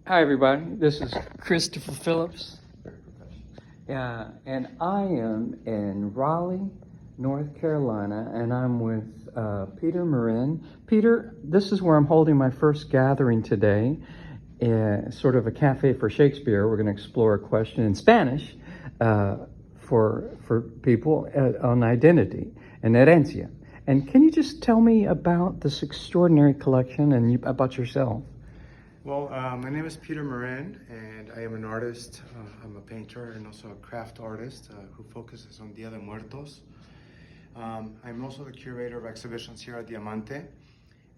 Hi, everybody. This is Christopher Phillips. Yeah, and I am in Raleigh, North Carolina, and I'm with Peter Marin. Peter, this is where I'm holding my first gathering today, sort of a cafe for Shakespeare. We're going to explore a question in Spanish for people on identity and herencia. And can you just tell me about this extraordinary collection and about yourself? Well, my name is Peter Marin, and I am an artist. I'm a painter and also a craft artist who focuses on Dia de Muertos. I'm also the curator of exhibitions here at Diamente.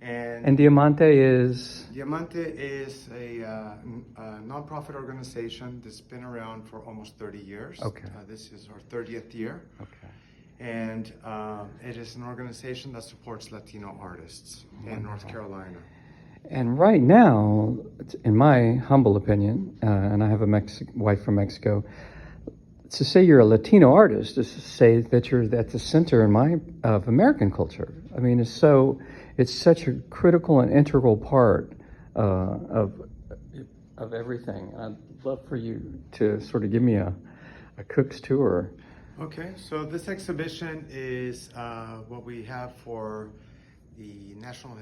And Diamente is? Diamente is a nonprofit organization that's been around for almost 30 years. Okay. This is our 30th year. Okay. And it is an organization that supports Latino artists in North Carolina. And right now, in my humble opinion, and I have a wife from Mexico, to say you're a Latino artist is to say that you're at the center of American culture. I mean, it's such a critical and integral part of everything. I'd love for you to sort of give me a cook's tour. Okay, so this exhibition is what we have for the National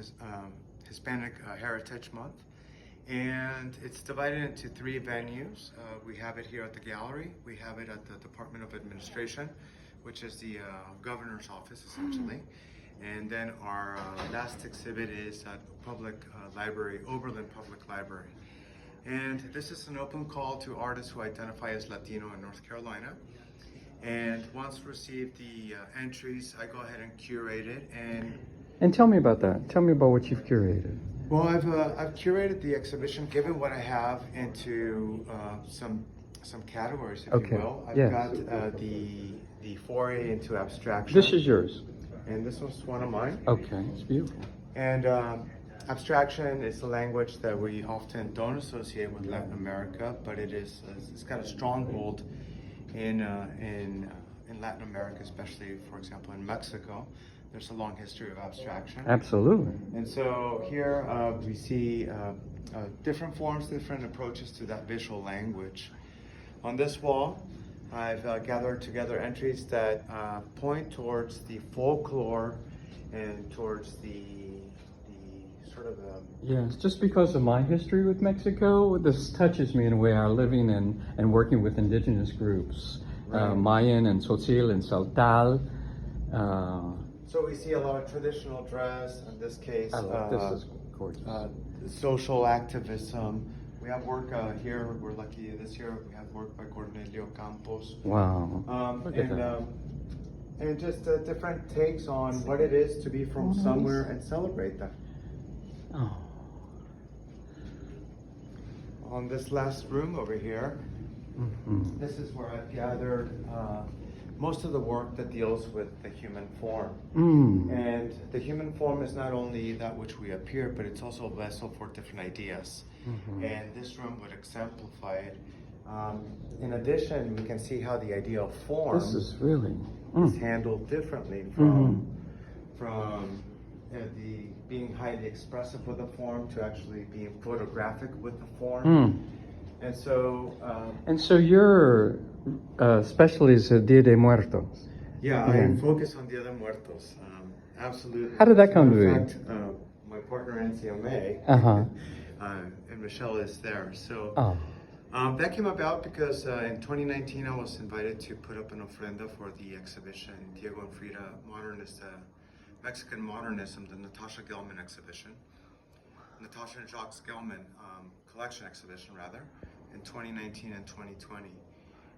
Hispanic Heritage Month, and it's divided into three venues. We have it here at the gallery, we have it at the Department of Administration, which is the governor's office essentially, and then our last exhibit is at Public Library, Oberlin Public Library. And this is an open call to artists who identify as Latino in North Carolina. And once received the entries, I go ahead and curate it. And tell me about that. Tell me about what you've curated. Well, I've curated the exhibition, given what I have, into some categories, if you will. I've got the foray into abstraction. This is yours. And this was one of mine. Okay, it's beautiful. And abstraction is a language that we often don't associate with Latin America, but it's got a stronghold in Latin America, especially, for example, in Mexico. There's a long history of abstraction. Absolutely. And so here we see different forms, different approaches to that visual language. On this wall, I've gathered together entries that point towards the folklore and towards the sort of... Yes, just because of my history with Mexico, this touches me in a way. I'm living and working with indigenous groups, right. Mayan and Tzotzil and Saltal. So we see a lot of traditional dress, in this case, this is gorgeous. Social activism. We have work here, we're lucky this year, we have work by Cornelio Campos. Wow. And just different takes on what it is to be from somewhere and celebrate that. Oh. On this last room over here, this is where I've gathered most of the work that deals with the human form. And the human form is not only that which we appear, but it's also a vessel for different ideas. And this room would exemplify it. In addition, we can see how the idea of form is handled differently from the being highly expressive with the form to actually being photographic with the form. And so your specialty is Dia de Muertos. Yeah, I focus on Dia de Muertos. Absolutely. How did that come to be? In fact, my partner NCMA and Michelle is there. So that came about because in 2019 I was invited to put up an ofrenda for the exhibition Diego and Frida Modernist, Mexican Modernism, the Natasha Gelman exhibition. Natasha and Jacques Gelman collection exhibition, rather, in 2019 and 2020.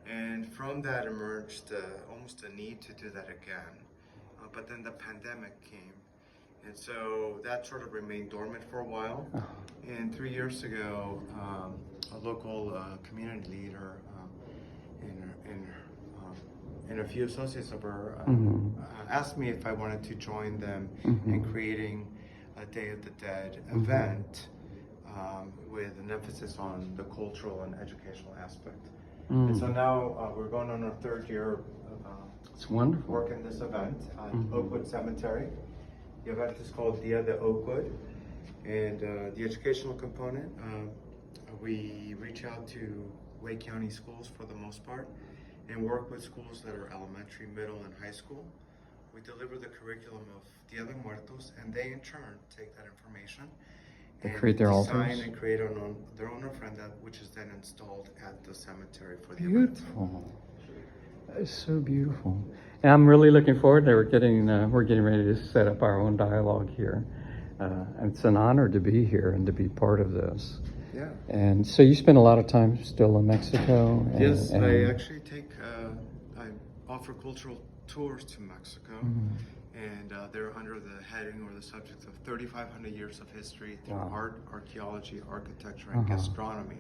And from that emerged almost a need to do that again. But then the pandemic came. And so that sort of remained dormant for a while. And 3 years ago, a local community leader and a few associates of her asked me if I wanted to join them in creating a Day of the Dead event with an emphasis on the cultural and educational aspect. And so now we're going on our third year of work in this event at Oakwood Cemetery. The event is called Dia de Oakwood, and the educational component We reach out to Wake County schools for the most part and work with schools that are elementary, middle, and high school. We deliver the curriculum of Dia de Muertos, and they in turn take that information They create their altars? design and create their own ofrenda, which is then installed at the cemetery for the event. Beautiful. That is so beautiful. And I'm really looking forward to we're getting ready to set up our own dialogue here. It's an honor to be here and to be part of this. Yeah. And so you spend a lot of time still in Mexico? Yes, I actually I offer cultural tours to Mexico, and they're under the heading or the subject of 3,500 years of history through art, archaeology, architecture, and gastronomy.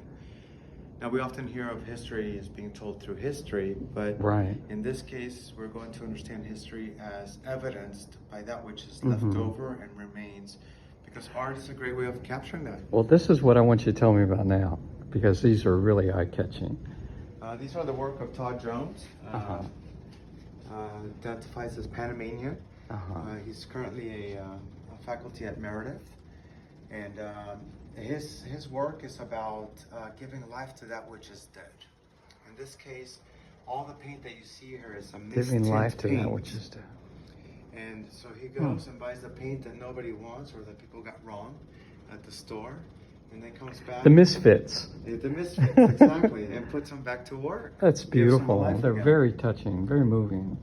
Now, we often hear of history as being told through history, but in this case, we're going to understand history as evidenced by that which is left over and remains, because art is a great way of capturing that. Well, this is what I want you to tell me about now, because these are really eye-catching. These are the work of Todd Jones, identifies as Panamanian. He's currently a faculty at Meredith, and his work is about giving life to that which is dead. In this case, all the paint that you see here is a mixed Giving life to paint. that which is dead. And so he goes and buys the paint that nobody wants or that people got wrong at the store, and then comes back. The misfits. The misfits, exactly, and puts them back to work. That's beautiful. They're again. very touching, very moving.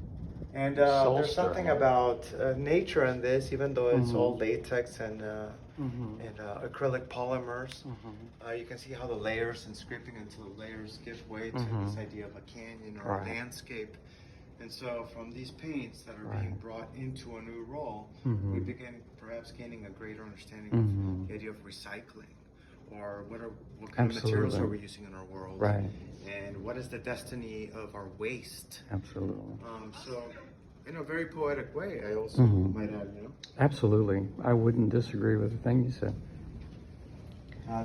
And there's something about nature in this, even though it's all latex and acrylic polymers. You can see how the layers and scraping into the layers give way to this idea of a canyon or a landscape. And so from these paints that are being brought into a new role, we begin perhaps gaining a greater understanding of the idea of recycling, or what kind of materials are we using in our world, and what is the destiny of our waste. So in a very poetic way, I also might add, Absolutely. I wouldn't disagree with a thing you said.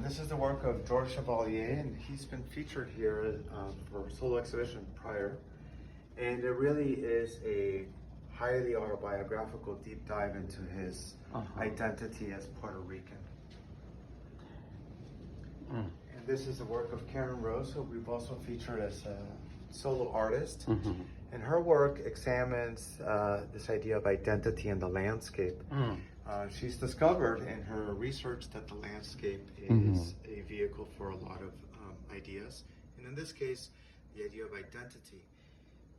This is the work of George Chevalier, and he's been featured here for a solo exhibition prior. And it really is a highly autobiographical deep dive into his identity as Puerto Rican. And this is the work of Karen Rose, who we've also featured as a solo artist. And her work examines this idea of identity in the landscape. She's discovered in her research that the landscape is a vehicle for a lot of ideas. And in this case, the idea of identity.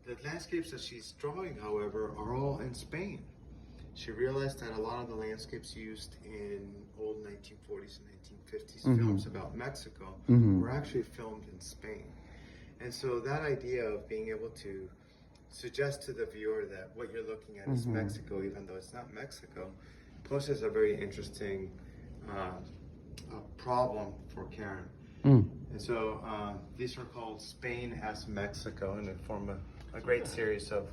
The landscapes that she's drawing, however, are all in Spain. She realized that a lot of the landscapes used in old 1940s and 1950s films about Mexico were actually filmed in Spain. And so that idea of being able to suggest to the viewer that what you're looking at is Mexico, even though it's not Mexico, poses a very interesting problem for Karen. And so these are called Spain as Mexico, and they form a great series of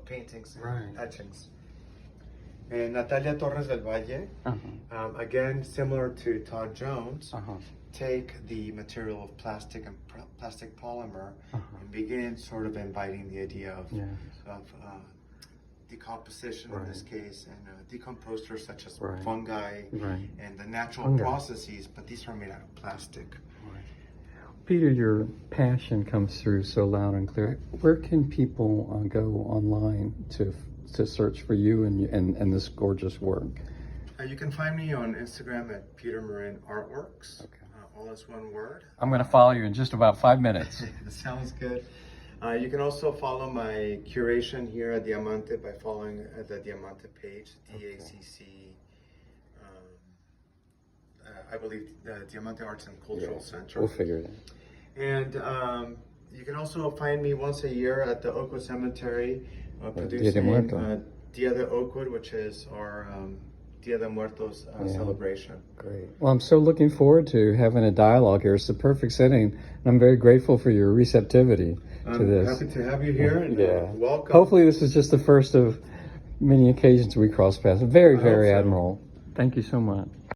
paintings and etchings. And Natalia Torres del Valle, again, similar to Todd Jones, take the material of plastic and plastic polymer and begin sort of inviting the idea of decomposition in this case, and decomposers such as fungi and the natural processes, but these are made out of plastic. Peter, your passion comes through so loud and clear. Where can people go online to search for you and this gorgeous work? You can find me on Instagram at Peter Marin Artworks. All is one word. I'm going to follow you in just about 5 minutes. Sounds good. You can also follow my curation here at Diamente by following the Diamente page, DACC. I believe Diamente Arts and Cultural Center. We'll figure it out. And you can also find me once a year at the Oakwood Cemetery producing Dia de Oakwood, which is our Dia de Muertos celebration. Great. Well, I'm so looking forward to having a dialogue here. It's the perfect setting, and I'm very grateful for your receptivity to this. I'm happy to have you here, and welcome. Hopefully this is just the first of many occasions we cross paths. Very, very admirable. Thank you so much.